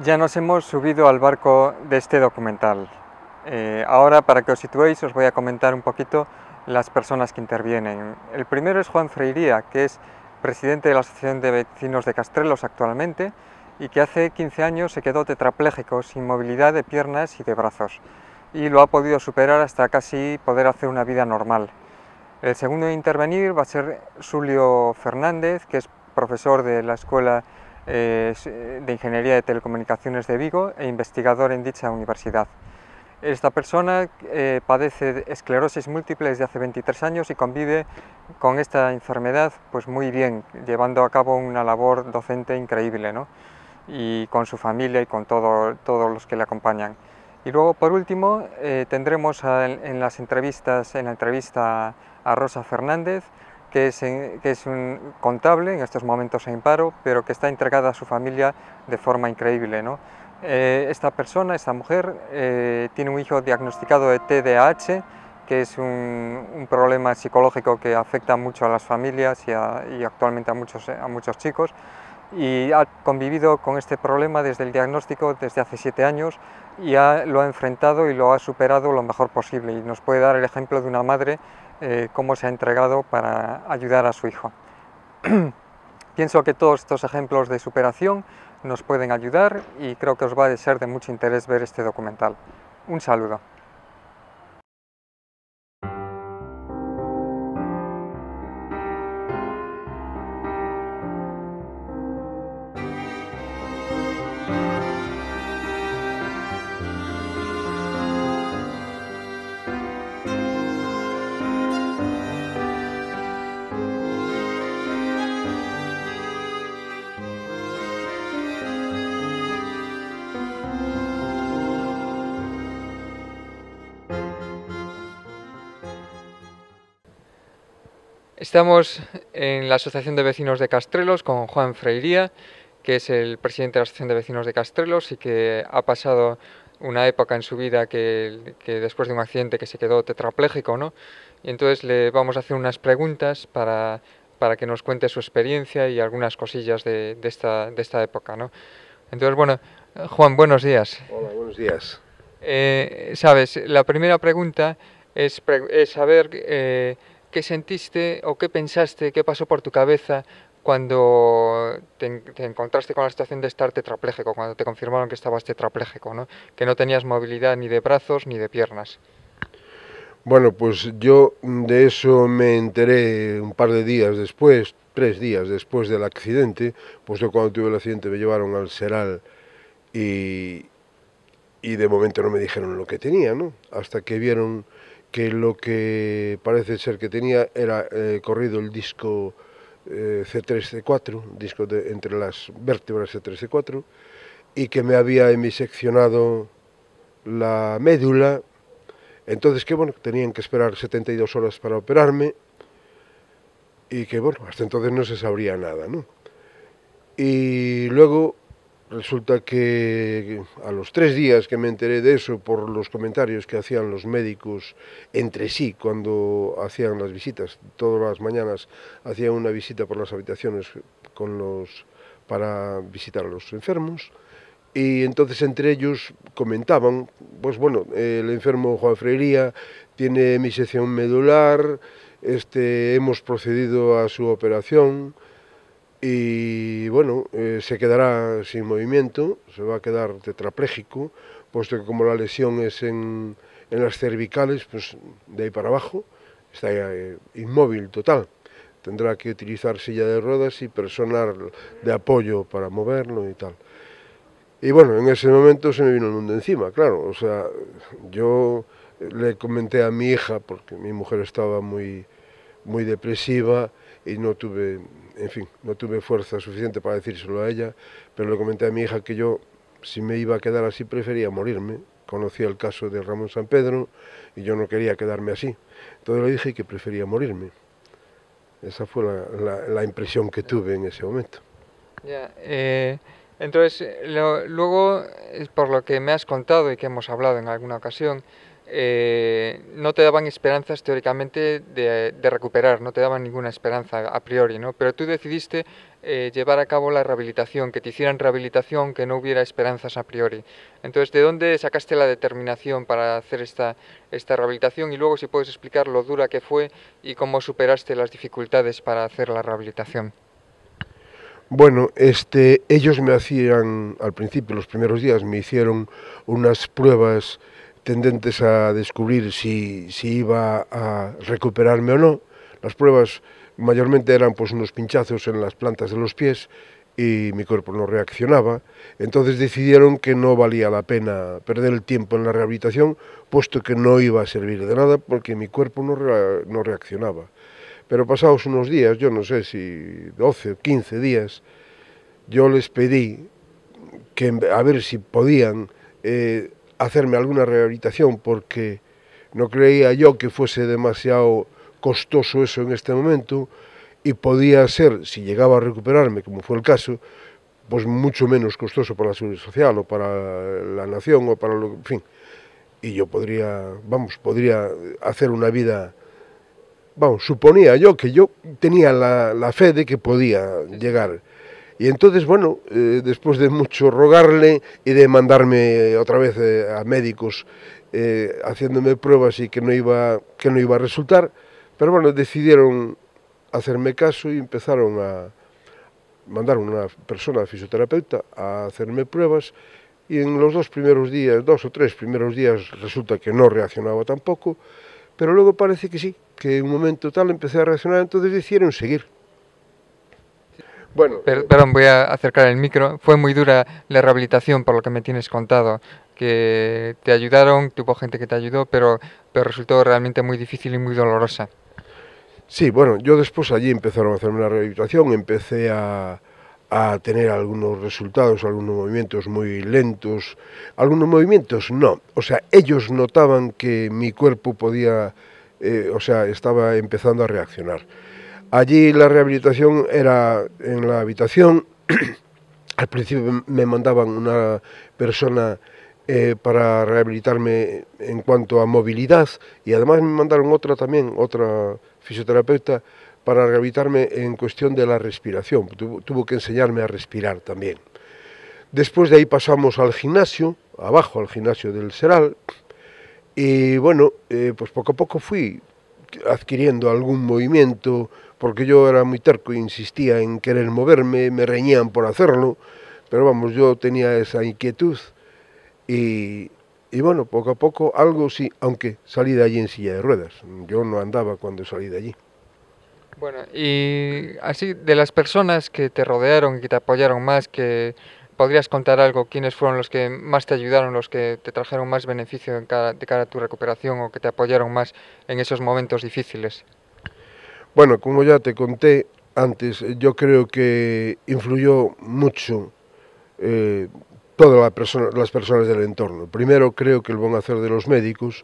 Ya nos hemos subido al barco de este documental. Ahora, para que os situéis, os voy a comentar un poquito las personas que intervienen. El primero es Juan Freiría, que es presidente de la Asociación de Vecinos de Castrelos actualmente y que hace 15 años se quedó tetrapléjico, sin movilidad de piernas y de brazos, y lo ha podido superar hasta casi poder hacer una vida normal. El segundo en intervenir va a ser Sulio Fernández, que es profesor de la Escuela de Ingeniería de Telecomunicaciones de Vigo e investigador en dicha universidad. Esta persona padece esclerosis múltiple desde hace 23 años y convive con esta enfermedad pues muy bien, llevando a cabo una labor docente increíble, ¿no? Y con su familia y con todos los que le acompañan. Y luego, por último, tendremos en la entrevista a Rosa Fernández, que es un contable, en estos momentos en paro, pero que está entregada a su familia de forma increíble, ¿no? Esta persona, esta mujer, tiene un hijo diagnosticado de TDAH, que es un problema psicológico que afecta mucho a las familias y actualmente a muchos chicos, y ha convivido con este problema desde el diagnóstico desde hace 7 años y lo ha enfrentado y lo ha superado lo mejor posible, y nos puede dar el ejemplo de una madre cómo se ha entregado para ayudar a su hijo. Pienso que todos estos ejemplos de superación nos pueden ayudar y creo que os va a ser de mucho interés ver este documental. Un saludo. Estamos en la Asociación de Vecinos de Castrelos con Juan Freiría, que es el presidente de la Asociación de Vecinos de Castrelos y que ha pasado una época en su vida que después de un accidente que se quedó tetrapléjico, ¿no? Y entonces le vamos a hacer unas preguntas para que nos cuente su experiencia y algunas cosillas de esta época, ¿no? Entonces, bueno, Juan, buenos días. Hola, buenos días. Sabes, la primera pregunta es saber qué sentiste o qué pensaste, qué pasó por tu cabeza cuando te encontraste con la situación de estar tetrapléjico, cuando te confirmaron que estabas tetrapléjico, ¿no? Que no tenías movilidad ni de brazos ni de piernas. Bueno, pues yo de eso me enteré un par de días después, 3 días después del accidente, pues yo cuando tuve el accidente me llevaron al Seral y, y de momento no me dijeron lo que tenía, ¿no? Hasta que vieron que lo que parece ser que tenía era corrido el disco C3-C4, disco entre las vértebras C3-C4, y que me había hemiseccionado la médula. Entonces que bueno, tenían que esperar 72 horas para operarme y que bueno, hasta entonces no se sabría nada, ¿no? Y luego resulta que a los 3 días que me enteré de eso por los comentarios que hacían los médicos entre sí cuando hacían las visitas, todas las mañanas hacían una visita por las habitaciones para visitar a los enfermos. Y entonces entre ellos comentaban, pues bueno, el enfermo Juan Freiría tiene hemisección medular, hemos procedido a su operación y bueno, se quedará sin movimiento, se va a quedar tetrapléjico, puesto que como la lesión es en las cervicales, pues de ahí para abajo, está inmóvil total. Tendrá que utilizar silla de ruedas y personal de apoyo para moverlo y tal. Y bueno, en ese momento se me vino el mundo encima, claro. O sea, yo le comenté a mi hija, porque mi mujer estaba muy, muy depresiva y no tuve, en fin, no tuve fuerza suficiente para decírselo a ella, pero le comenté a mi hija que yo, si me iba a quedar así, prefería morirme. Conocía el caso de Ramón San Pedro y yo no quería quedarme así. Entonces le dije que prefería morirme. Esa fue la impresión que tuve en ese momento. Ya, entonces, luego, por lo que me has contado y que hemos hablado en alguna ocasión, no te daban esperanzas teóricamente de recuperar, no te daban ninguna esperanza a priori, ¿no? Pero tú decidiste llevar a cabo la rehabilitación, que te hicieran rehabilitación, que no hubiera esperanzas a priori. Entonces, ¿de dónde sacaste la determinación para hacer esta rehabilitación? Y luego si puedes explicar lo dura que fue y cómo superaste las dificultades para hacer la rehabilitación. Bueno, ellos me hacían, al principio, los primeros días, me hicieron unas pruebas tendentes a descubrir si iba a recuperarme o no. Las pruebas mayormente eran pues unos pinchazos en las plantas de los pies y mi cuerpo no reaccionaba. Entonces decidieron que no valía la pena perder el tiempo en la rehabilitación, puesto que no iba a servir de nada porque mi cuerpo no reaccionaba. Pero pasados unos días, yo no sé si 12 o 15 días, yo les pedí que a ver si podían hacerme alguna rehabilitación, porque no creía yo que fuese demasiado costoso eso en este momento, y podía ser, si llegaba a recuperarme, como fue el caso, pues mucho menos costoso para la Seguridad Social o para la nación o para lo, en fin, y yo podría hacer una vida. Vamos, suponía yo que yo tenía la fe de que podía llegar. Y entonces, bueno, después de mucho rogarle y de mandarme otra vez a médicos haciéndome pruebas y que no iba a resultar, pero bueno, decidieron hacerme caso y empezaron a mandar una persona fisioterapeuta a hacerme pruebas, y en los 2 o 3 primeros días resulta que no reaccionaba tampoco, pero luego parece que sí, que en un momento tal empecé a reaccionar, entonces decidieron seguir. Bueno, Perdón, voy a acercar el micro. Fue muy dura la rehabilitación, por lo que me tienes contado, que te ayudaron, tuvo gente que te ayudó, pero resultó realmente muy difícil y muy dolorosa. sí, bueno, yo después allí empezaron a hacerme la rehabilitación, empecé a tener algunos resultados, algunos movimientos muy lentos, algunos movimientos no, o sea, ellos notaban que mi cuerpo podía, o sea, estaba empezando a reaccionar. Allí la rehabilitación era en la habitación. Al principio me mandaban una persona para rehabilitarme en cuanto a movilidad, y además me mandaron otra también, otra fisioterapeuta, para rehabilitarme en cuestión de la respiración. Tuvo que enseñarme a respirar también. Después de ahí pasamos al gimnasio, abajo al gimnasio del Seral, y bueno, pues poco a poco fui adquiriendo algún movimiento, porque yo era muy terco e insistía en querer moverme, me reñían por hacerlo, pero vamos, yo tenía esa inquietud y bueno, poco a poco algo sí, aunque salí de allí en silla de ruedas, yo no andaba cuando salí de allí. Bueno, y así de las personas que te rodearon y que te apoyaron más, que podrías contar algo, quiénes fueron los que más te ayudaron, los que te trajeron más beneficio de cara a tu recuperación o que te apoyaron más en esos momentos difíciles. Bueno, como ya te conté antes, yo creo que influyó mucho eh, todas las personas del entorno. Primero, creo que el buen hacer de los médicos,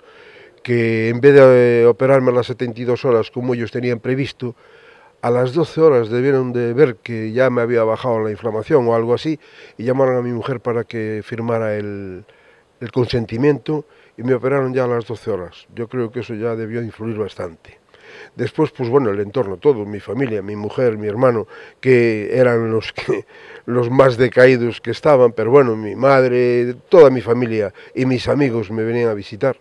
que en vez de operarme a las 72 horas como ellos tenían previsto, a las 12 horas debieron de ver que ya me había bajado la inflamación o algo así, y llamaron a mi mujer para que firmara el consentimiento, y me operaron ya a las 12 horas. Yo creo que eso ya debió influir bastante. Después, pues bueno, el entorno, todo, mi familia, mi mujer, mi hermano, que eran los más decaídos que estaban, pero bueno, mi madre, toda mi familia y mis amigos me venían a visitar,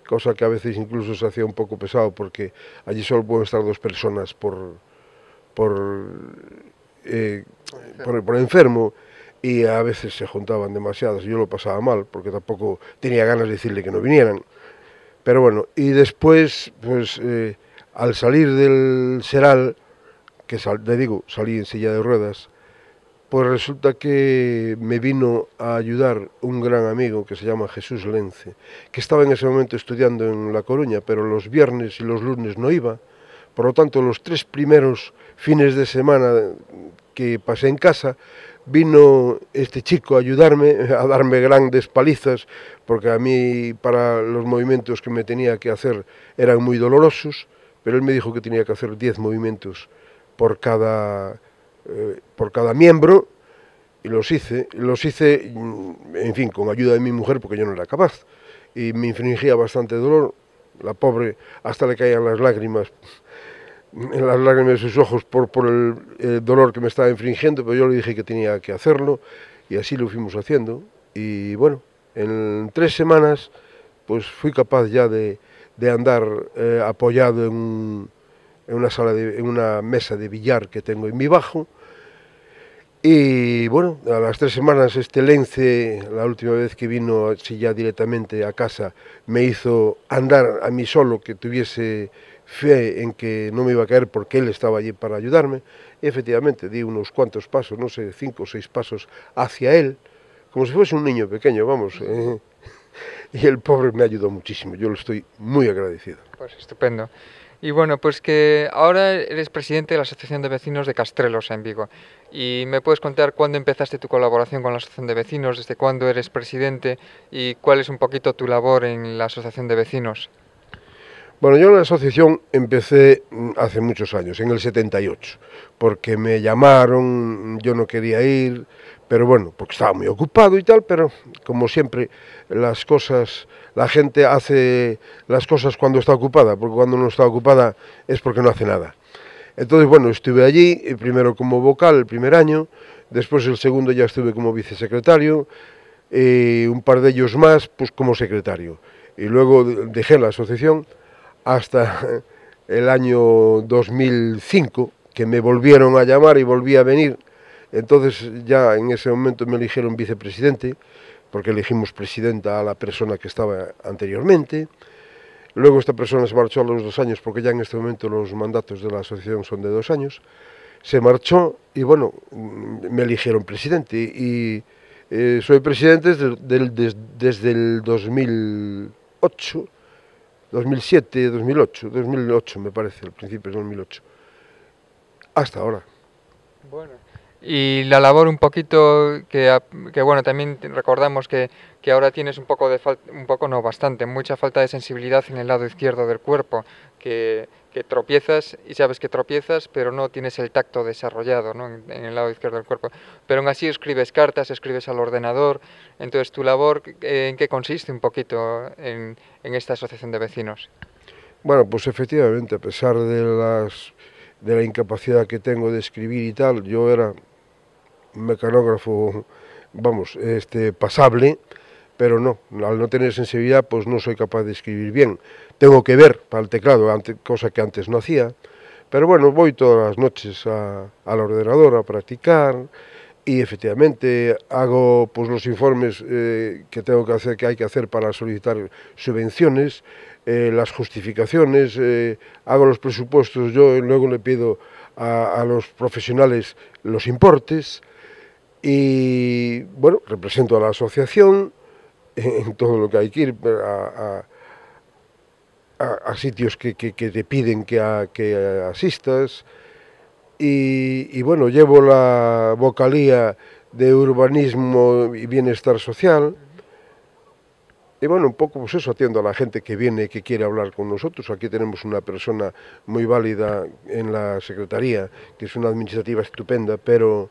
cosa que a veces incluso se hacía un poco pesado, porque allí solo pueden estar 2 personas por, eh, por enfermo, y a veces se juntaban demasiadas y yo lo pasaba mal, porque tampoco tenía ganas de decirle que no vinieran. Pero bueno, y después, pues al salir del Seral, que te digo, salí en silla de ruedas, pues resulta que me vino a ayudar un gran amigo que se llama Jesús Lence, que estaba en ese momento estudiando en La Coruña, pero los viernes y los lunes no iba. Por lo tanto, los 3 primeros fines de semana que pasé en casa, vino este chico a ayudarme, a darme grandes palizas, porque a mí para los movimientos que me tenía que hacer eran muy dolorosos, pero él me dijo que tenía que hacer 10 movimientos por cada miembro, y los hice, en fin, con ayuda de mi mujer, porque yo no era capaz. y me infringía bastante dolor. La pobre hasta le caían las lágrimas en las lágrimas de sus ojos por el dolor que me estaba infringiendo, pero yo le dije que tenía que hacerlo y así lo fuimos haciendo. Y bueno, en 3 semanas pues fui capaz ya de andar apoyado en una mesa de billar que tengo en mi bajo. Y bueno, a las 3 semanas este Lence, la última vez que vino así ya directamente a casa, me hizo andar a mí solo, que tuviese fe en que no me iba a caer porque él estaba allí para ayudarme. Y efectivamente di unos cuantos pasos, no sé, 5 o 6 pasos hacia él, como si fuese un niño pequeño, vamos. Y el pobre me ayudó muchísimo, yo lo estoy muy agradecido. Pues estupendo. Y bueno, pues que ahora eres presidente de la Asociación de Vecinos de Castrelos en Vigo. ¿Y me puedes contar cuándo empezaste tu colaboración con la Asociación de Vecinos, desde cuándo eres presidente y cuál es un poquito tu labor en la Asociación de Vecinos? Bueno, yo en la asociación empecé hace muchos años, en el 78, porque me llamaron, yo no quería ir, pero bueno, porque estaba muy ocupado y tal, pero como siempre las cosas, la gente hace las cosas cuando está ocupada, porque cuando no está ocupada es porque no hace nada. Entonces, bueno, estuve allí, primero como vocal el primer año, después el segundo ya estuve como vicesecretario, un par de ellos más, pues como secretario. Y luego dejé la asociación hasta el año 2005, que me volvieron a llamar y volví a venir. Entonces ya en ese momento me eligieron vicepresidente, porque elegimos presidenta a la persona que estaba anteriormente. Luego esta persona se marchó a los 2 años, porque ya en este momento los mandatos de la asociación son de 2 años. Se marchó y bueno, me eligieron presidente y soy presidente desde el 2008, 2007, 2008 me parece, al principio de 2008, hasta ahora. Bueno, y la labor un poquito que bueno, también recordamos que ahora tienes un poco de un poco no, bastante, mucha falta de sensibilidad en el lado izquierdo del cuerpo, que tropiezas y sabes que tropiezas, pero no tienes el tacto desarrollado, ¿no? En el lado izquierdo del cuerpo. Pero aún así escribes cartas, escribes al ordenador, entonces tu labor, ¿en qué consiste un poquito en esta asociación de vecinos? Bueno, pues efectivamente, a pesar de la incapacidad que tengo de escribir y tal, yo era un mecanógrafo, vamos, pasable, pero no, al no tener sensibilidad, pues no soy capaz de escribir bien. Tengo que ver para el teclado, cosa que antes no hacía, pero bueno, voy todas las noches al ordenador a practicar y efectivamente hago pues los informes que tengo que hacer, que hay que hacer para solicitar subvenciones, las justificaciones, hago los presupuestos yo y luego le pido a los profesionales los importes y bueno, represento a la asociación en todo lo que hay que ir a sitios que te piden que asistas y bueno, llevo la vocalía de urbanismo y bienestar social y bueno, un poco pues eso, atiendo a la gente que viene, que quiere hablar con nosotros. Aquí tenemos una persona muy válida en la secretaría, que es una administrativa estupenda, pero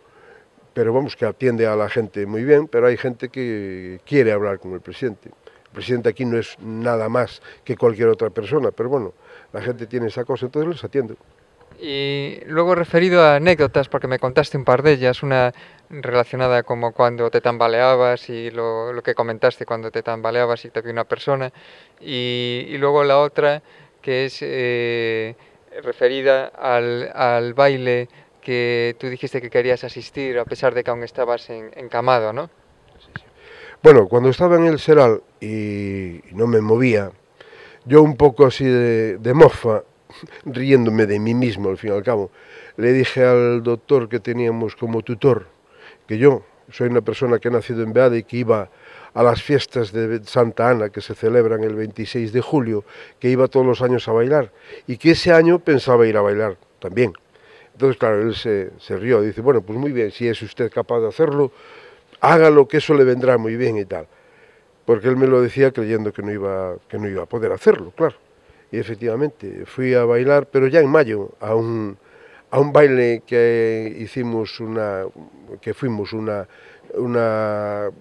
vamos, que atiende a la gente muy bien, pero hay gente que quiere hablar con el presidente. El presidente aquí no es nada más que cualquier otra persona, pero bueno, la gente tiene esa cosa, entonces les atiendo. Y luego referido a anécdotas, porque me contaste un par de ellas, una relacionada como cuando te tambaleabas y lo que comentaste cuando te tambaleabas y te vio una persona, y luego la otra que es referida al baile que tú dijiste que querías asistir a pesar de que aún estabas encamado, ¿no? Bueno, cuando estaba en el Seral y no me movía, yo un poco así de mofa, riéndome de mí mismo al fin y al cabo, le dije al doctor que teníamos como tutor, que yo soy una persona que ha nacido en Beade y que iba a las fiestas de Santa Ana que se celebran el 26 de julio, que iba todos los años a bailar y que ese año pensaba ir a bailar también. Entonces, claro, él se rió y dice, bueno, pues muy bien, si es usted capaz de hacerlo, hágalo, que eso le vendrá muy bien y tal. Porque él me lo decía creyendo que no iba a poder hacerlo, claro. Y efectivamente, fui a bailar, pero ya en mayo, a un baile que hicimos fuimos una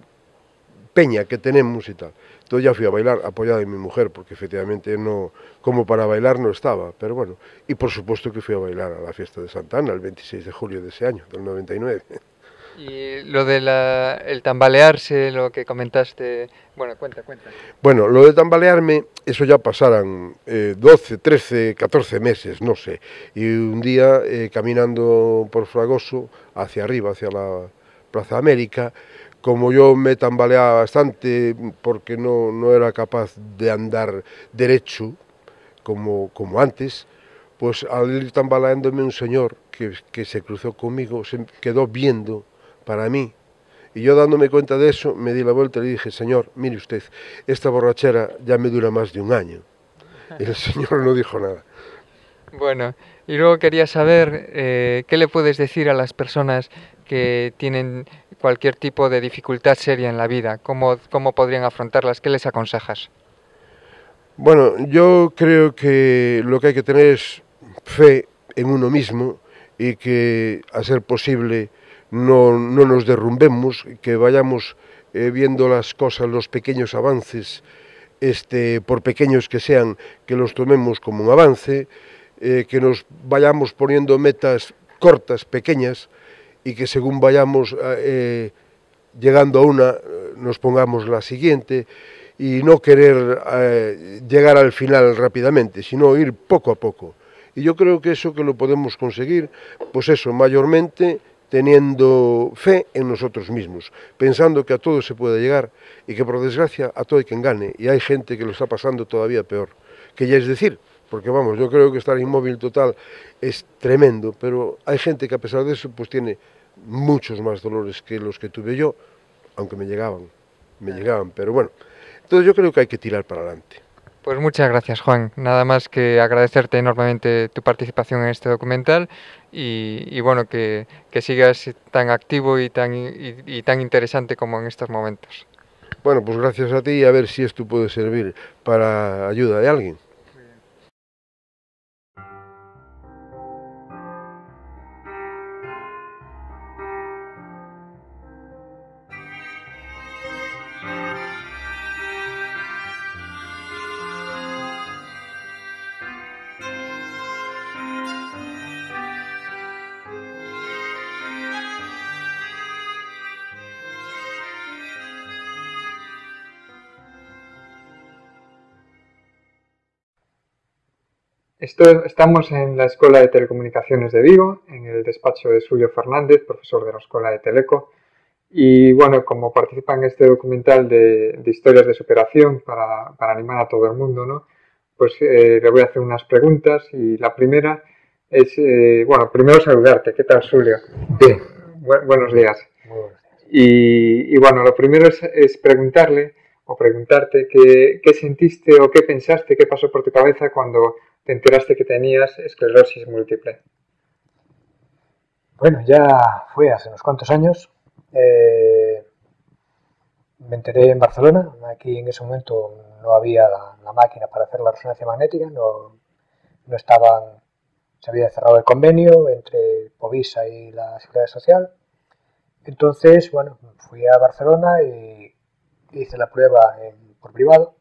peña que tenemos y tal. Entonces ya fui a bailar apoyado en mi mujer, porque efectivamente no, como para bailar no estaba, pero bueno. Y por supuesto que fui a bailar a la fiesta de Santa Ana el 26 de julio de ese año, del 99. Y lo de el tambalearse, lo que comentaste, bueno, cuenta. Bueno, lo de tambalearme, eso ya pasaran 12, 13, 14 meses, no sé. Y un día, caminando por Fragoso, hacia arriba, hacia la Plaza América, como yo me tambaleaba bastante porque no era capaz de andar derecho como antes, pues al ir tambaleándome un señor que se cruzó conmigo, se quedó viendo para mí. Y yo dándome cuenta de eso, me di la vuelta y le dije, señor, mire usted, esta borrachera ya me dura más de un año. Y el señor no dijo nada. Bueno, y luego quería saber qué le puedes decir a las personas que tienen cualquier tipo de dificultad seria en la vida, cómo podrían afrontarlas, qué les aconsejas. Bueno, yo creo que lo que hay que tener es fe en uno mismo y que, a ser posible, no nos derrumbemos, que vayamos viendo las cosas, los pequeños avances, por pequeños que sean, que los tomemos como un avance, que nos vayamos poniendo metas cortas, pequeñas, y que según vayamos llegando a una, nos pongamos la siguiente, y no querer llegar al final rápidamente, sino ir poco a poco. Y yo creo que eso que lo podemos conseguir, pues eso, mayormente teniendo fe en nosotros mismos, pensando que a todo se puede llegar y que por desgracia a todo hay quien gane, y hay gente que lo está pasando todavía peor, que ya es decir, porque vamos, yo creo que estar inmóvil total es tremendo, pero hay gente que a pesar de eso pues tiene muchos más dolores que los que tuve yo, aunque me llegaban, pero bueno. Entonces yo creo que hay que tirar para adelante. Pues muchas gracias, Juan. Nada más que agradecerte enormemente tu participación en este documental y bueno, que sigas tan activo y tan interesante como en estos momentos. Bueno, pues gracias a ti y a ver si esto puede servir para ayuda de alguien. Estamos en la Escuela de Telecomunicaciones de Vigo, en el despacho de Xulio Fernández, profesor de la Escuela de Teleco. Y bueno, como participa en este documental de historias de superación para animar a todo el mundo, ¿no? Pues le voy a hacer unas preguntas y la primera es, bueno, primero saludarte. ¿Qué tal, Xulio? Bien. Buenos días. Buenos días. Y bueno, lo primero es preguntarle o preguntarte qué sentiste o qué pensaste, qué pasó por tu cabeza cuando te enteraste que tenías esclerosis múltiple. Bueno, ya fue hace unos cuantos años. Me enteré en Barcelona. Aquí en ese momento no había la máquina para hacer la resonancia magnética, no estaban, se había cerrado el convenio entre Povisa y la Seguridad Social. Entonces, bueno, fui a Barcelona y hice la prueba por privado.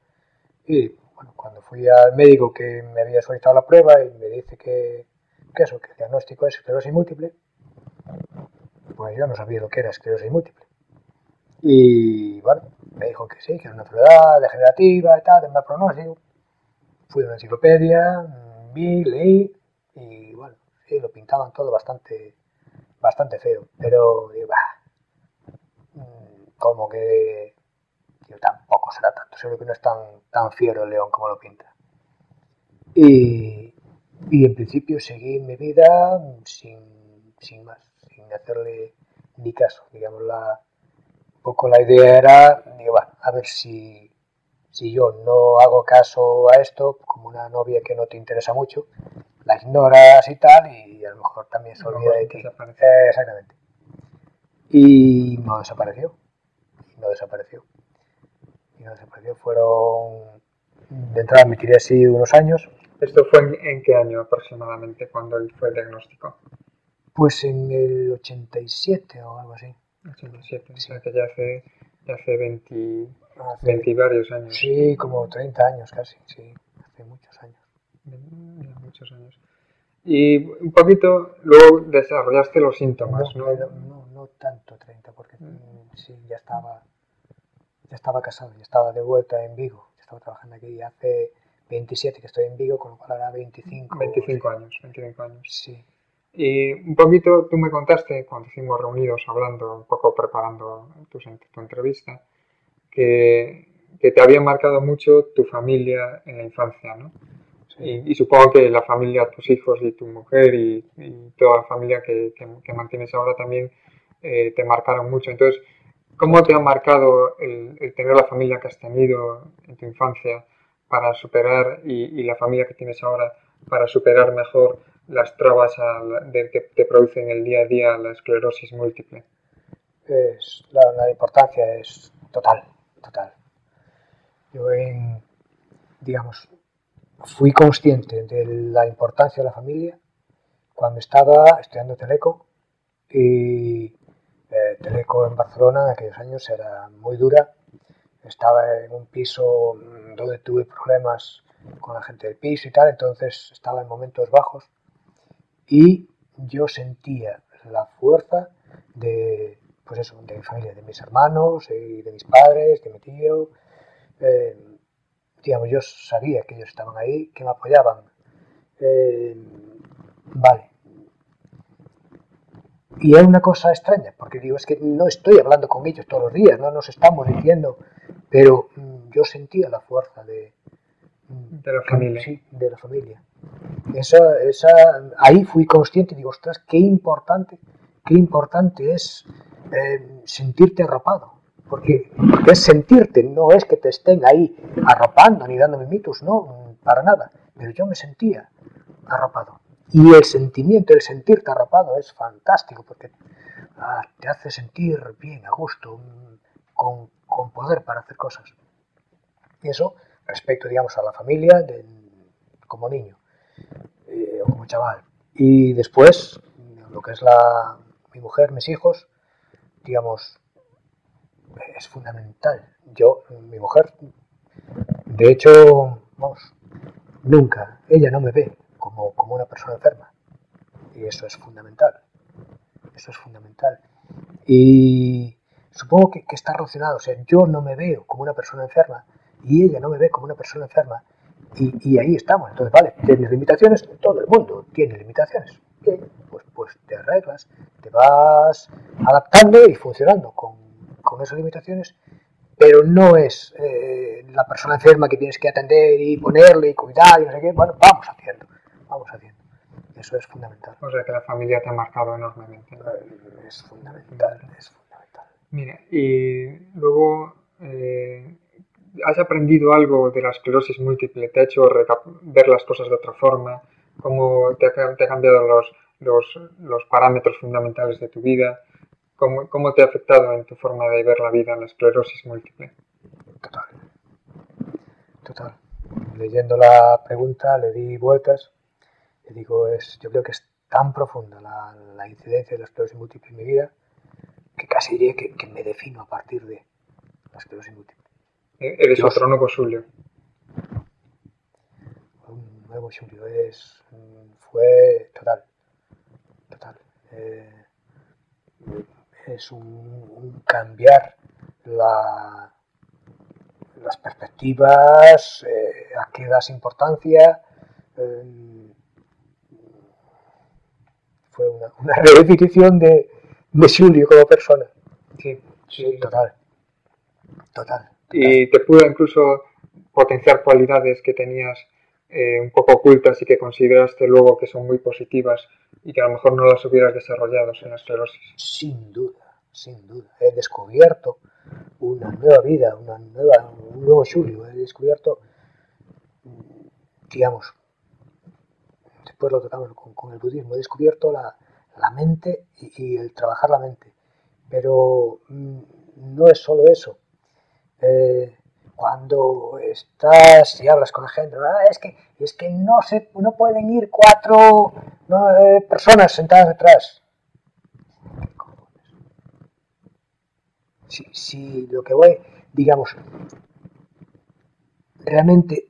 Y bueno, cuando fui al médico que me había solicitado la prueba y me dice que el diagnóstico es esclerosis múltiple, pues yo no sabía lo que era esclerosis múltiple. Y bueno, me dijo que sí, que era una enfermedad degenerativa y tal, de mal pronóstico. Fui a una enciclopedia, vi, leí y bueno, sí, lo pintaban todo bastante feo. Pero digo, como que yo tampoco será tanto, seguro que no es tan fiero el león como lo pinta. Y en principio seguí mi vida sin más, sin hacerle ni caso, digamos, un poco la idea era, digo, bueno, a ver si yo no hago caso a esto, como una novia que no te interesa mucho, la ignoras y tal, y a lo mejor también se olvida de ti. Exactamente. Y no desapareció. Fueron, de entrada me tiré así unos años. ¿Esto fue en qué año aproximadamente cuando fue el diagnóstico? Pues en el 87 o algo así. 87, sí. O sea que ya hace hace 20, Hace, 20 y varios años. sí, como 30 años casi, sí, hace muchos años. Muchos años. Y un poquito luego desarrollaste los síntomas, ¿no? No tanto 30, porque sí, ya estaba casado, ya estaba de vuelta en Vigo, ya estaba trabajando aquí hace 27 que estoy en Vigo, con lo cual ahora 25. 25 sí. años, 25 años. Sí. Y un poquito tú me contaste, cuando estuvimos reunidos hablando, un poco preparando tu entrevista, que te había marcado mucho tu familia en la infancia, ¿no? Sí. Y supongo que la familia, tus hijos y tu mujer y toda la familia que mantienes ahora también te marcaron mucho. Entonces, ¿cómo te ha marcado el tener la familia que has tenido en tu infancia para superar y la familia que tienes ahora para superar mejor las trabas que te produce en el día a día la esclerosis múltiple? La importancia es total, total. Yo digamos, fui consciente de la importancia de la familia cuando estaba estudiando Teleco y Teleco en Barcelona en aquellos años era muy dura. Estaba en un piso donde tuve problemas con la gente del piso y tal, entonces estaba en momentos bajos y yo sentía la fuerza de, pues eso, de mi familia, de mis hermanos y de mis padres, de mi tío. Eh, digamos, yo sabía que ellos estaban ahí, que me apoyaban. Vale. Y es una cosa extraña, porque digo, es que no estoy hablando con ellos todos los días, no nos estamos diciendo, pero yo sentía la fuerza de la familia. Sí, de la familia. Ahí fui consciente y digo, ostras, qué importante es sentirte arropado. Porque es sentirte, no es que te estén ahí arropando ni dándome mitos, no, para nada. Pero yo me sentía arropado. Y el sentimiento, el sentirte arropado es fantástico porque te hace sentir bien, a gusto, con poder para hacer cosas. Y eso respecto, digamos, a la familia como niño o como chaval. Y después, lo que es mi mujer, mis hijos, digamos, es fundamental. Mi mujer, de hecho, vamos, nunca, ella no me ve como una persona enferma. Y eso es fundamental. Eso es fundamental. Y supongo que está relacionado. O sea, yo no me veo como una persona enferma y ella no me ve como una persona enferma. Y ahí estamos. Entonces, vale, tienes limitaciones, todo el mundo tiene limitaciones. Bien, pues te arreglas, te vas adaptando y funcionando con esas limitaciones, pero no es la persona enferma que tienes que atender y ponerle y cuidar y no sé qué. Bueno, vamos haciendo. Eso es fundamental. O sea que la familia te ha marcado enormemente, ¿no? Es fundamental. Mira, y luego ¿has aprendido algo de la esclerosis múltiple? ¿Te ha hecho ver las cosas de otra forma? ¿Cómo te ha cambiado los parámetros fundamentales de tu vida? ¿Cómo te ha afectado en tu forma de ver la vida la esclerosis múltiple? Total. Leyendo la pregunta le di vueltas y digo, yo creo que es tan profunda la incidencia de la esclerosis múltiple en mi vida que casi diría que me defino a partir de la esclerosis múltiple. Eres otro nuevo Xulio. Un nuevo Xulio, fue total. Es un cambiar las perspectivas, a qué das importancia. Fue una redefinición de Xulio como persona. Sí, total. Y te pudo incluso potenciar cualidades que tenías un poco ocultas y que consideraste luego que son muy positivas y que a lo mejor no las hubieras desarrollado sin la esclerosis. Sin duda. He descubierto una nueva vida, un nuevo Xulio. He descubierto, digamos, después lo tocamos con el budismo, he descubierto la mente y el trabajar la mente. Pero no es solo eso. Cuando estás y hablas con la gente, es que no pueden ir 4 personas sentadas detrás. si lo que voy, digamos, realmente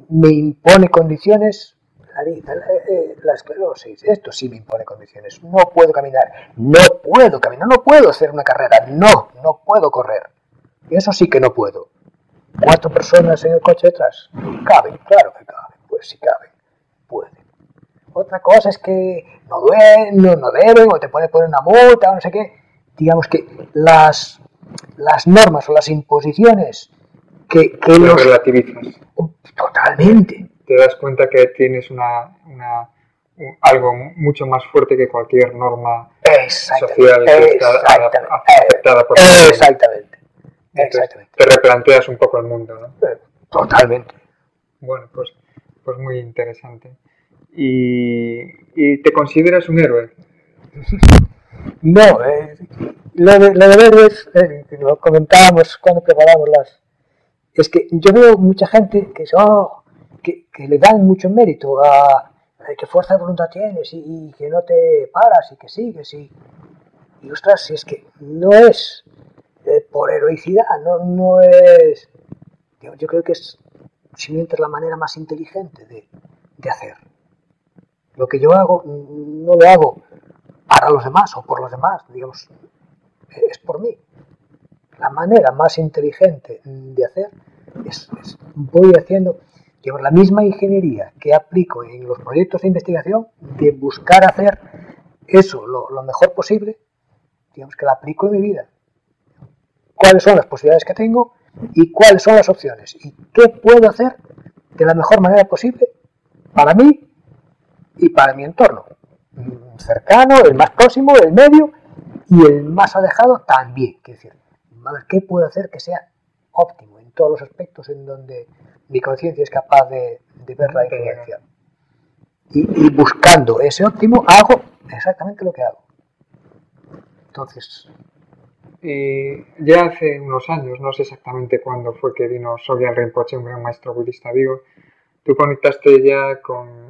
me impone condiciones, la esclerosis, esto sí me impone condiciones. No puedo caminar, no puedo hacer una carrera, no puedo correr. Eso sí que no puedo. 4 personas en el coche detrás, caben, claro que caben, pues si caben, pueden. Otra cosa es que no deben, o te pueden poner una multa, o no sé qué. Digamos que las normas o las imposiciones que los relativizas. Totalmente. Te das cuenta que tienes algo mucho más fuerte que cualquier norma social que está aceptada por la Exactamente. Te replanteas un poco el mundo, ¿no? Totalmente. Bueno, pues muy interesante. ¿Y te consideras un héroe? No, lo de héroes, lo comentábamos cuando preparamos es que yo veo mucha gente que le dan mucho mérito a qué fuerza de voluntad tienes y que no te paras y que sigues y ostras, si es que no es por heroicidad, no es, yo creo que es simplemente la manera más inteligente de hacer. Lo que yo hago no lo hago para los demás o por los demás, digamos, es por mí. La manera más inteligente de hacer es voy haciendo, digamos, la misma ingeniería que aplico en los proyectos de investigación, de buscar hacer eso lo mejor posible, digamos que la aplico en mi vida. ¿Cuáles son las posibilidades que tengo y cuáles son las opciones? ¿Y qué puedo hacer de la mejor manera posible para mí y para mi entorno? Cercano, el más próximo, el medio y el más alejado también. Quiero decir, a ver, ¿qué puedo hacer que sea óptimo en todos los aspectos en donde mi conciencia es capaz de ver la influencia? Y buscando ese óptimo hago exactamente lo que hago. Entonces... ya hace unos años, no sé exactamente cuándo fue que vino Sogyal Rinpoche, un gran maestro budista, digo, tú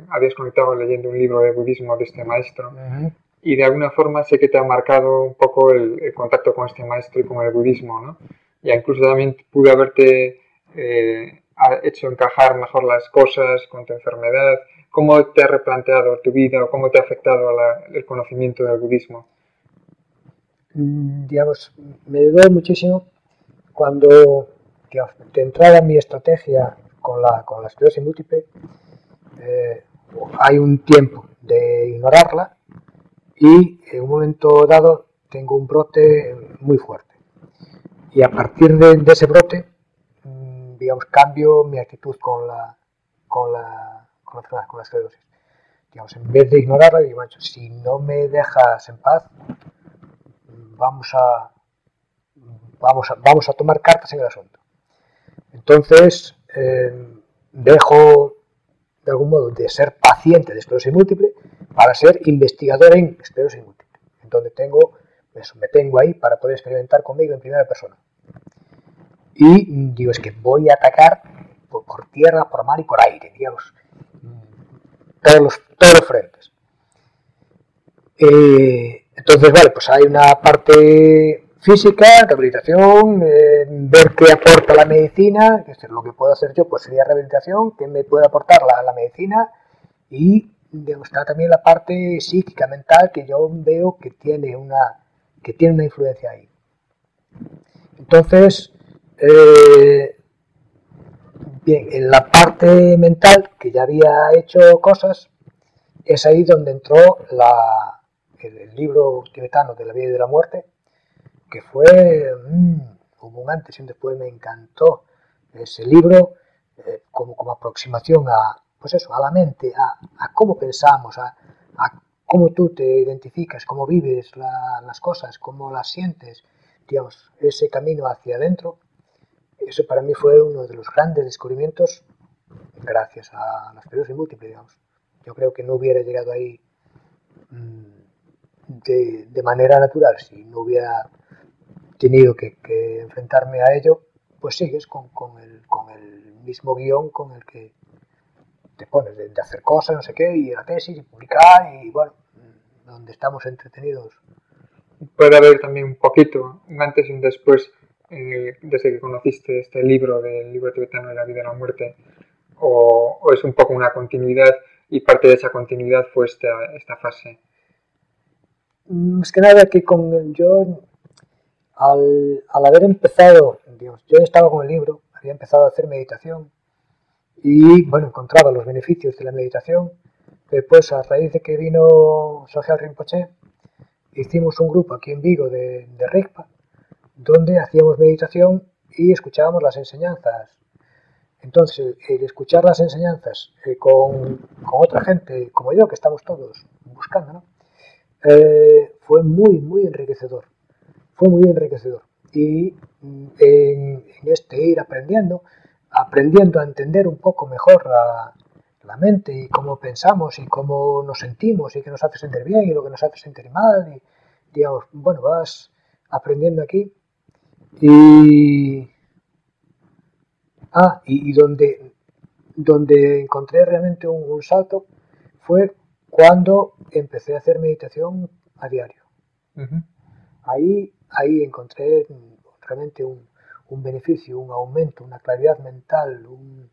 habías conectado leyendo un libro de budismo de este maestro, y de alguna forma sé que te ha marcado un poco el contacto con este maestro y con el budismo, ¿no? Y incluso también pude haberte hecho encajar mejor las cosas con tu enfermedad. ¿Cómo te ha replanteado tu vida o cómo te ha afectado el conocimiento del budismo? Digamos, me ayudó muchísimo cuando, digamos, de entrada en mi estrategia con la esclerosis múltiple, hay un tiempo de ignorarla y en un momento dado tengo un brote muy fuerte. Y a partir de ese brote, digamos, cambio mi actitud con la esclerosis. Digamos, en vez de ignorarla, digo, macho, si no me dejas en paz, vamos a tomar cartas en el asunto. Entonces, dejo de algún modo de ser paciente de esclerosis múltiple para ser investigador en esclerosis múltiple, en donde me tengo ahí para poder experimentar conmigo en primera persona. Y digo, es que voy a atacar por tierra, por mar y por aire, digamos, todos los frentes. Entonces, vale, pues hay una parte física, rehabilitación, ver qué aporta la medicina, que es lo que puedo hacer yo, pues sería rehabilitación, qué me puede aportar la medicina, y digamos, está también la parte psíquica, mental, que yo veo que tiene una influencia ahí. Entonces, bien, en la parte mental, que ya había hecho cosas, es ahí donde entró el libro tibetano de la vida y de la muerte, que fue como un antes y un después. Me encantó ese libro como aproximación pues eso, a la mente, a cómo pensamos, a cómo tú te identificas, cómo vives las cosas, cómo las sientes, digamos, ese camino hacia adentro. Eso para mí fue uno de los grandes descubrimientos gracias a la esclerosis múltiple, digamos. Yo creo que no hubiera llegado ahí de manera natural si no hubiera tenido que enfrentarme a ello. Pues sigues con el mismo guión con el que te pones de hacer cosas, no sé qué, y la tesis, y publicar, y bueno, donde estamos entretenidos puede haber también un poquito, un antes y un después, desde que conociste este libro del libro tibetano de la vida y la muerte, o es un poco una continuidad y parte de esa continuidad fue esta fase. Más que nada que yo, al haber empezado, digamos, yo estaba con el libro, había empezado a hacer meditación y, bueno, encontraba los beneficios de la meditación. Después, a raíz de que vino Sogyal Rinpoche, hicimos un grupo aquí en Vigo de Rigpa, donde hacíamos meditación y escuchábamos las enseñanzas. Entonces, el escuchar las enseñanzas con otra gente como yo, que estamos todos buscando, ¿no? Fue muy enriquecedor. Fue muy enriquecedor. Y en este ir aprendiendo a entender un poco mejor la mente y cómo pensamos y cómo nos sentimos y qué nos hace sentir bien y lo que nos hace sentir mal. Y, digamos, bueno, vas aprendiendo aquí. Y donde encontré realmente un salto fue cuando empecé a hacer meditación a diario. Uh-huh. Ahí encontré realmente un beneficio, un aumento, una claridad mental, un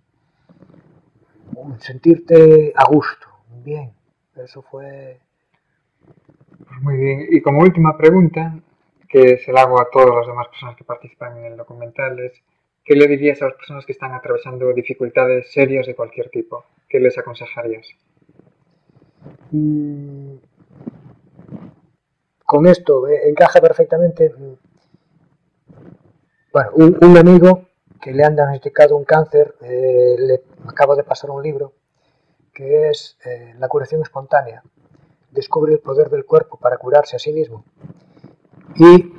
sentirte a gusto, bien. Eso fue... Muy bien. Y como última pregunta, que se la hago a todas las demás personas que participan en el documental, es ¿qué le dirías a las personas que están atravesando dificultades serias de cualquier tipo? ¿Qué les aconsejarías? Con esto encaja perfectamente. Bueno, un amigo que le han diagnosticado un cáncer, le acabo de pasar un libro que es La curación espontánea. Descubre el poder del cuerpo para curarse a sí mismo. Y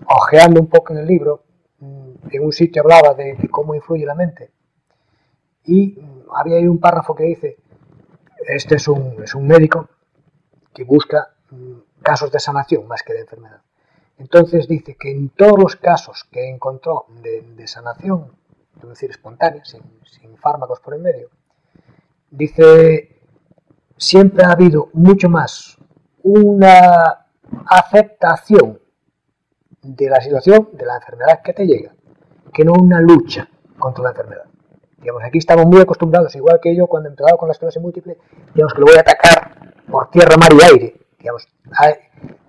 ojeando un poco en el libro, en un sitio hablaba de cómo influye la mente. Y había ahí un párrafo que dice, este es un médico que busca casos de sanación más que de enfermedad. Entonces dice que en todos los casos que encontró de sanación, es decir, espontánea, sin fármacos por en medio, dice, siempre ha habido mucho más una aceptación de la situación, de la enfermedad que te llega, que no una lucha contra la enfermedad. Digamos, aquí estamos muy acostumbrados, igual que yo cuando empezaba con la esclerosis múltiple, digamos que lo voy a atacar por tierra, mar y aire. Digamos,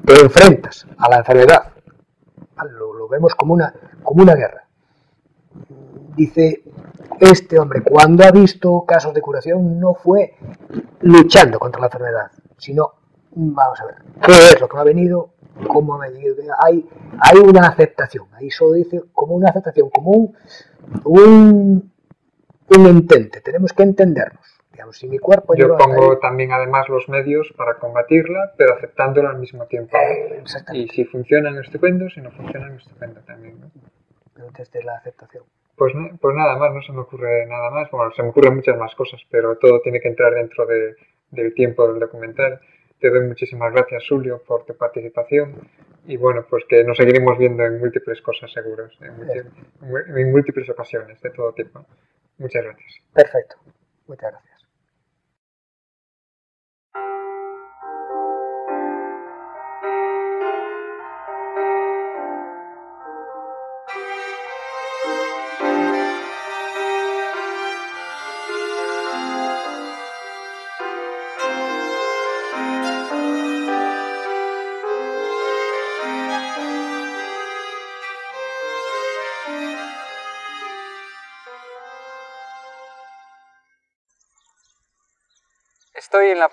te enfrentas a la enfermedad. Lo vemos como una guerra. Dice, este hombre, cuando ha visto casos de curación, no fue luchando contra la enfermedad, sino, vamos a ver, ¿qué es lo que me ha venido? ¿Cómo me ha venido? Hay una aceptación, ahí solo dice como una aceptación, como un entente, tenemos que entendernos. Digamos, si mi cuerpo yo pongo también además los medios para combatirla, pero aceptándola al mismo tiempo. Y si funcionan, estupendo, si no funcionan, estupendo también, ¿no? Pero desde la aceptación. Pues nada más, no se me ocurre nada más. Bueno, se me ocurren muchas más cosas, pero todo tiene que entrar dentro del tiempo del documental. Te doy muchísimas gracias, Julio, por tu participación. Y bueno, pues que nos seguiremos viendo en múltiples cosas, seguros, en múltiples ocasiones, de todo tipo. Muchas gracias. Perfecto. Muchas gracias.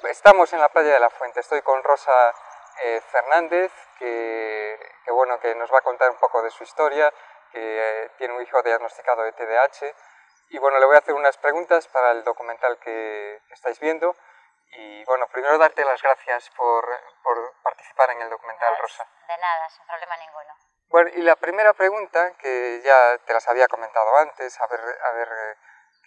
Estamos en la playa de la Fuente, estoy con Rosa Fernández, que nos va a contar un poco de su historia, que tiene un hijo diagnosticado de TDAH, y bueno, le voy a hacer unas preguntas para el documental que estáis viendo, y bueno, primero darte las gracias por participar en el documental, Rosa. De nada, sin problema ninguno. Bueno, y la primera pregunta, que ya te las había comentado antes, a ver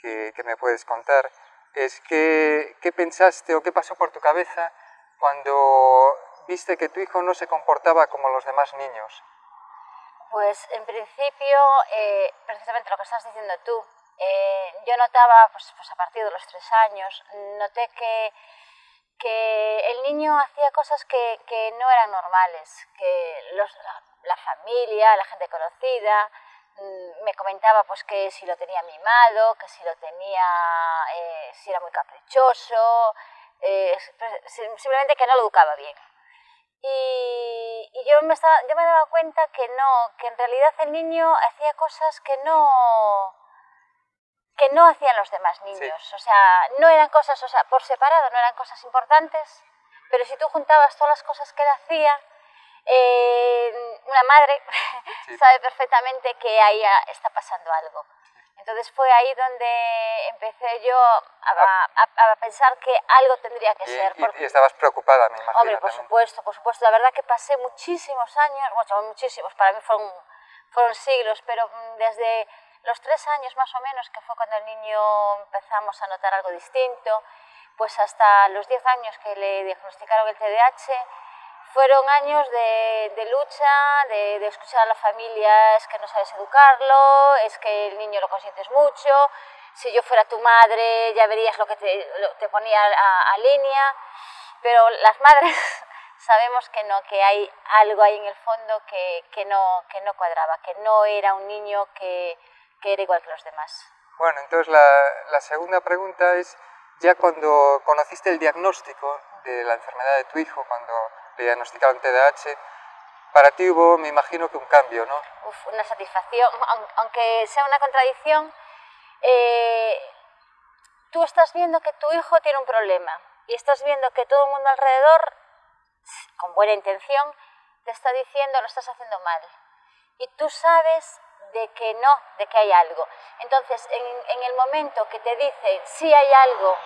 qué me puedes contar, es qué pensaste o qué pasó por tu cabeza cuando viste que tu hijo no se comportaba como los demás niños. Pues en principio, precisamente lo que estás diciendo tú, yo notaba, pues a partir de los 3 años, noté que que el niño hacía cosas que no eran normales, que la familia, la gente conocida, me comentaba pues que si lo tenía mimado, que si lo tenía, si era muy caprichoso, simplemente que no lo educaba bien. Y yo me daba cuenta que no, que en realidad el niño hacía cosas que no hacían los demás niños. Sí. O sea, no eran cosas, o sea, por separado no eran cosas importantes, pero si tú juntabas todas las cosas que él hacía, una madre sí. sabe perfectamente que ahí está pasando algo. Entonces fue ahí donde empecé yo a pensar que algo tendría que ser. Y estabas preocupada, me imagino. Hombre, por supuesto. La verdad que pasé muchísimos años, bueno, muchísimos, para mí fueron siglos, pero desde los 3 años más o menos, que fue cuando el niño empezamos a notar algo distinto, pues hasta los 10 años que le diagnosticaron el TDAH, fueron años de lucha, de escuchar a la familia, es que no sabes educarlo, es que el niño lo consientes mucho, si yo fuera tu madre ya verías lo que te ponía a línea, pero las madres sabemos que no, que hay algo ahí en el fondo que no cuadraba, que no era un niño que era igual que los demás. Bueno, entonces la segunda pregunta es, ya cuando conociste el diagnóstico de la enfermedad de tu hijo, cuando le diagnosticaron TDAH, para ti hubo, me imagino, que un cambio, ¿no? Una satisfacción, aunque sea una contradicción, tú estás viendo que tu hijo tiene un problema y estás viendo que todo el mundo alrededor, con buena intención, te está diciendo lo estás haciendo mal. Y tú sabes de que no, de que hay algo. Entonces, en el momento que te dicen sí hay algo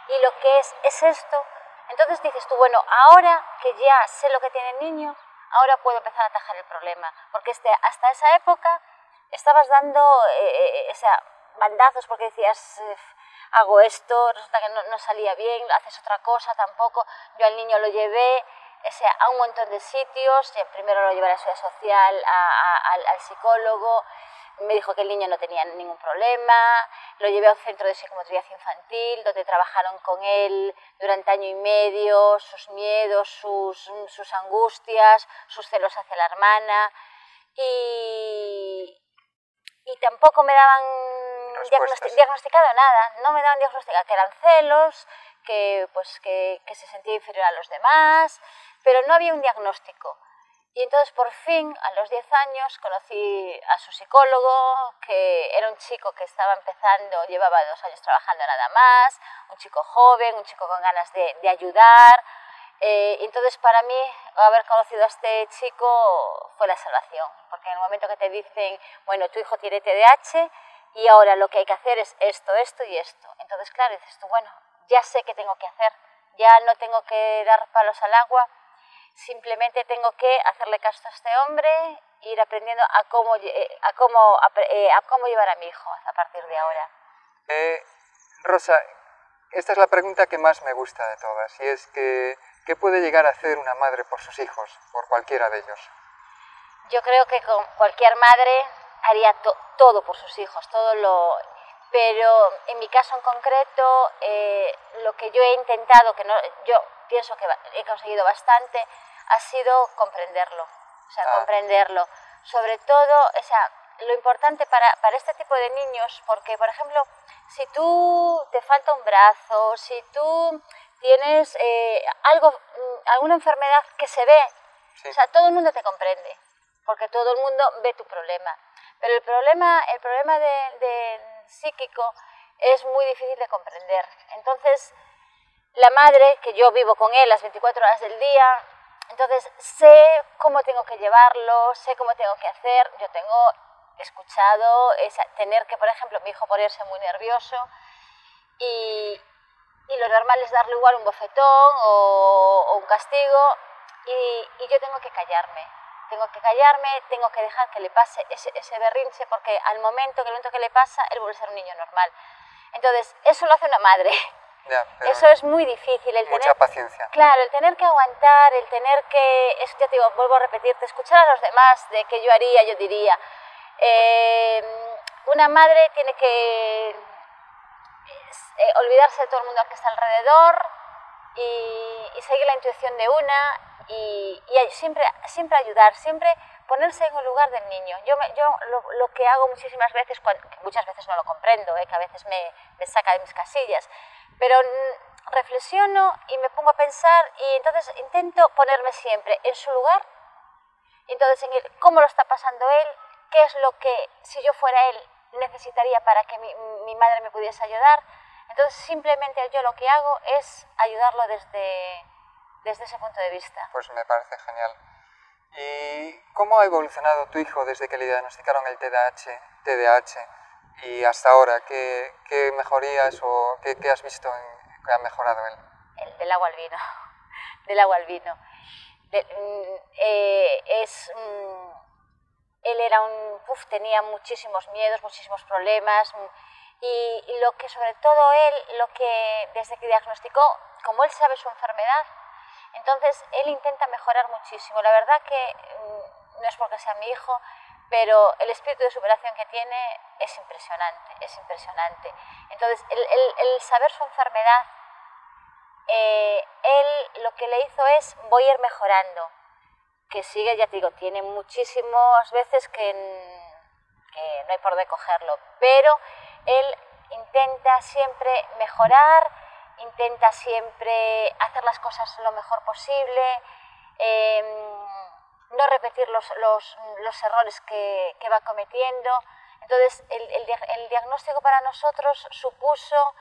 y lo que es esto, entonces dices tú, bueno, ahora que ya sé lo que tiene el niño, ahora puedo empezar a atajar el problema. Porque hasta esa época estabas dando bandazos porque decías, hago esto, resulta que no salía bien, haces otra cosa tampoco. Yo al niño lo llevé a un montón de sitios, primero lo llevé a la seguridad social, al psicólogo, me dijo que el niño no tenía ningún problema, lo llevé a un centro de psicomotricidad infantil, donde trabajaron con él durante 1 año y medio, sus miedos, sus angustias, sus celos hacia la hermana, y tampoco me daban diagnosticado nada, no me daban diagnosticado, que eran celos, que se sentía inferior a los demás, pero no había un diagnóstico. Y entonces por fin, a los 10 años, conocí a su psicólogo, que era un chico que estaba empezando, llevaba 2 años trabajando nada más, un chico joven, un chico con ganas de ayudar. Entonces para mí, haber conocido a este chico fue la salvación, porque en el momento que te dicen, bueno, tu hijo tiene TDAH y ahora lo que hay que hacer es esto, esto y esto. Entonces, claro, dices tú, bueno, ya sé qué tengo que hacer, ya no tengo que dar palos al agua, simplemente tengo que hacerle caso a este hombre e ir aprendiendo a cómo llevar a mi hijo a partir de ahora. Rosa, esta es la pregunta que más me gusta de todas, y es que ¿qué puede llegar a hacer una madre por sus hijos, por cualquiera de ellos? Yo creo que con cualquier madre haría todo por sus hijos, pero en mi caso en concreto, lo que yo he intentado, yo pienso que he conseguido bastante, ha sido comprenderlo. Comprenderlo. Sobre todo, lo importante para este tipo de niños, porque, por ejemplo, si tú te falta un brazo, si tú tienes alguna enfermedad que se ve, sí. Todo el mundo te comprende, porque todo el mundo ve tu problema. Pero el problema de psíquico es muy difícil de comprender. Entonces, la madre, que yo vivo con él las 24 horas del día, entonces sé cómo tengo que llevarlo, sé cómo tengo que hacer. Yo tengo escuchado tener que, por ejemplo, mi hijo ponerse muy nervioso y lo normal es darle igual un bofetón o un castigo y yo tengo que callarme, tengo que dejar que le pase ese berrinche, porque al momento que le pasa, él vuelve a ser un niño normal. Entonces, eso lo hace una madre. Ya, eso es muy difícil. Mucha paciencia. Claro, el tener que aguantar, el tener que, eso ya te digo, vuelvo a repetirte, escuchar a los demás de que yo haría, yo diría. Una madre tiene que olvidarse de todo el mundo que está alrededor, y seguir la intuición de una y siempre ayudar, siempre ponerse en el lugar del niño. Yo lo que hago muchísimas veces, que muchas veces no lo comprendo, que a veces me saca de mis casillas, pero reflexiono y me pongo a pensar y entonces intento ponerme siempre en su lugar, entonces cómo lo está pasando él, qué es lo que, si yo fuera él, necesitaría para que mi madre me pudiese ayudar. Entonces simplemente yo lo que hago es ayudarlo desde ese punto de vista. Pues me parece genial. ¿Y cómo ha evolucionado tu hijo desde que le diagnosticaron el TDAH y hasta ahora? ¿Qué mejorías o qué has visto que ha mejorado él? Del agua al vino. Del agua al vino. Él era tenía muchísimos miedos, muchísimos problemas y lo que sobre todo desde que diagnosticó, como él sabe su enfermedad, entonces él intenta mejorar muchísimo. La verdad que no es porque sea mi hijo, pero el espíritu de superación que tiene es impresionante, es impresionante. Entonces el saber su enfermedad, él lo que le hizo es voy a ir mejorando. Que sigue, ya te digo, tiene muchísimas veces que no hay por dónde cogerlo, pero él intenta siempre mejorar, intenta siempre hacer las cosas lo mejor posible, no repetir los errores que va cometiendo. Entonces, el diagnóstico para nosotros supuso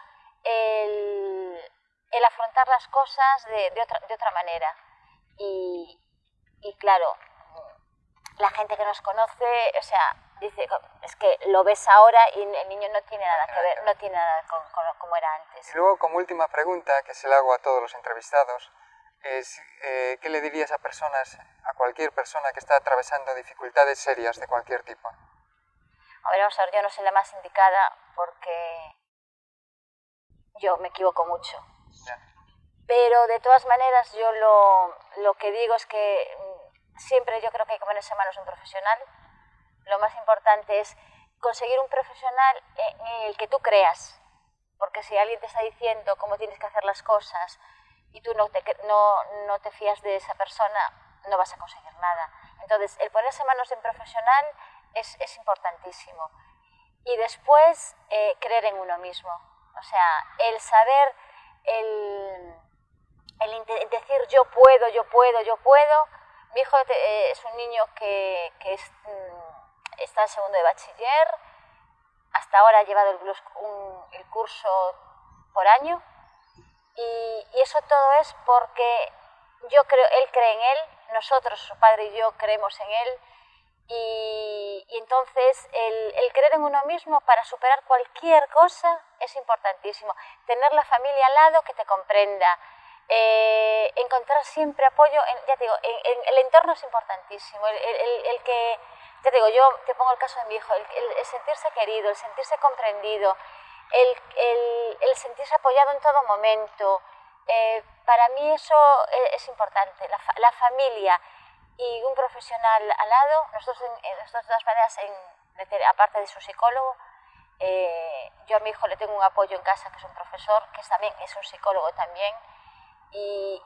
el afrontar las cosas de otra manera. Y claro, la gente que nos conoce, o sea, dice, es que lo ves ahora y el niño no tiene nada que ver, no tiene nada con como era antes. Y luego, como última pregunta, que se la hago a todos los entrevistados, es ¿qué le dirías a cualquier persona que está atravesando dificultades serias de cualquier tipo? A ver, vamos a ver, yo no soy la más indicada porque yo me equivoco mucho. Ya. Pero de todas maneras yo lo que digo es que siempre yo creo que hay que ponerse en manos de un profesional. Lo más importante es conseguir un profesional en el que tú creas, porque si alguien te está diciendo cómo tienes que hacer las cosas y tú no te fías de esa persona, no vas a conseguir nada. Entonces, el ponerse en manos de un profesional es importantísimo. Y después, creer en uno mismo. O sea, el saber, el decir yo puedo. Mi hijo es un niño que está en segundo de bachiller, hasta ahora ha llevado el curso por año y eso todo es porque él cree en él, nosotros, su padre y yo, creemos en él y entonces el creer en uno mismo para superar cualquier cosa es importantísimo. Tener la familia al lado que te comprenda, encontrar siempre apoyo, ya te digo, el entorno es importantísimo, el que, ya te digo, yo te pongo el caso de mi hijo, el sentirse querido, el sentirse comprendido, el sentirse apoyado en todo momento, para mí eso es importante, la familia y un profesional al lado. Nosotros de todas maneras, aparte de su psicólogo, yo a mi hijo le tengo un apoyo en casa que es un profesor, que también es un psicólogo también. Y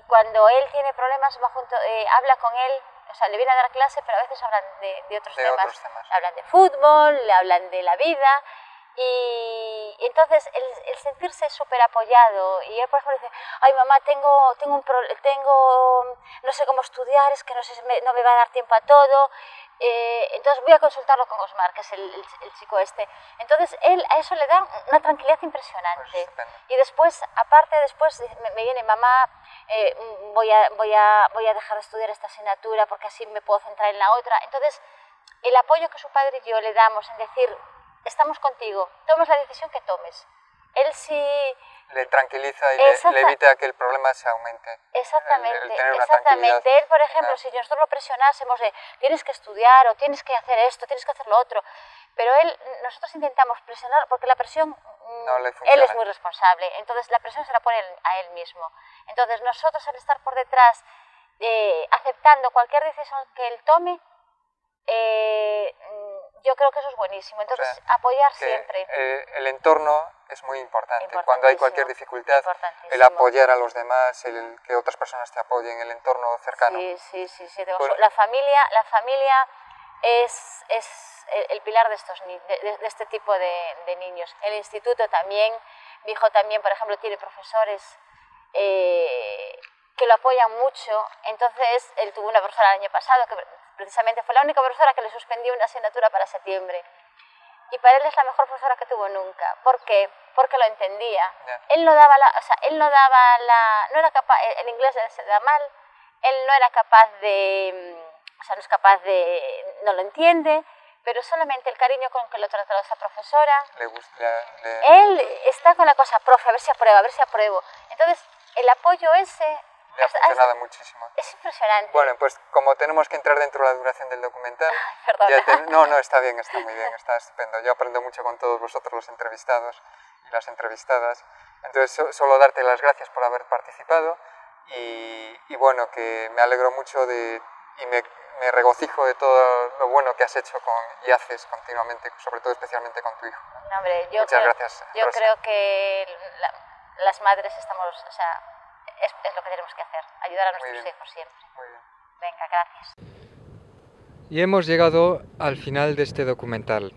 cuando él tiene problemas habla con él, o sea, le viene a dar clase, pero a veces hablan de otros temas. Hablan de fútbol, le hablan de la vida y entonces el sentirse súper apoyado. Y él, por ejemplo, dice, ay mamá, tengo no sé cómo estudiar, es que no me va a dar tiempo a todo. Entonces voy a consultarlo con Osmar, que es el chico este. Entonces él a eso le da una tranquilidad impresionante. Pues y después, aparte, me viene mamá, voy a dejar de estudiar esta asignatura porque así me puedo centrar en la otra. Entonces el apoyo que su padre y yo le damos en decir, estamos contigo, tomes la decisión que tomes. Él sí le tranquiliza y le evita que el problema se aumente. Exactamente, exactamente. Él, por ejemplo, si nosotros lo presionásemos de tienes que estudiar o tienes que hacer esto, tienes que hacer lo otro, pero nosotros intentamos presionar porque la presión, él es muy responsable, entonces la presión se la pone a él mismo. Entonces nosotros al estar por detrás aceptando cualquier decisión que él tome, yo creo que eso es buenísimo. Entonces, o sea, apoyar siempre. El entorno es muy importante. Cuando hay cualquier dificultad, el apoyar a los demás, el que otras personas te apoyen, el entorno cercano. Sí. Pues, la familia es el pilar de este tipo de niños. El instituto también, mi hijo también, por ejemplo, tiene profesores que lo apoyan mucho. Entonces, él tuvo una profesora el año pasado que precisamente fue la única profesora que le suspendió una asignatura para septiembre. Y para él es la mejor profesora que tuvo nunca. ¿Por qué? Porque lo entendía. Él no daba no era capaz, el inglés se da mal, él no era capaz no lo entiende, pero solamente el cariño con que lo trató esa profesora. Él está con la cosa, profe, a ver si apruebo. Entonces, el apoyo ese le ha funcionado muchísimo. Es impresionante. Bueno, pues como tenemos que entrar dentro de la duración del documental... No, está bien, está muy bien, está estupendo. Yo aprendo mucho con todos vosotros los entrevistados y las entrevistadas. Entonces, solo darte las gracias por haber participado y bueno, que me alegro mucho y me regocijo de todo lo bueno que has hecho y haces continuamente, sobre todo especialmente con tu hijo. No, hombre, Muchas gracias, yo creo que las madres estamos... Es lo que tenemos que hacer, ayudar a nuestros hijos siempre. Muy bien. Venga, gracias. Y hemos llegado al final de este documental.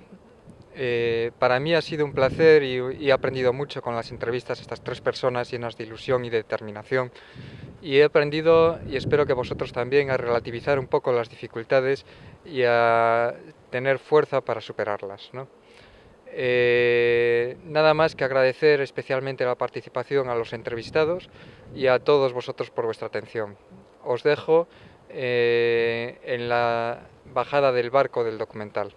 Para mí ha sido un placer y he aprendido mucho con las entrevistas a estas 3 personas llenas de ilusión y de determinación. Y he aprendido, y espero que vosotros también, a relativizar un poco las dificultades y a tener fuerza para superarlas, ¿no? Nada más que agradecer especialmente la participación a los entrevistados y a todos vosotros por vuestra atención. Os dejo en la bajada del barco del documental.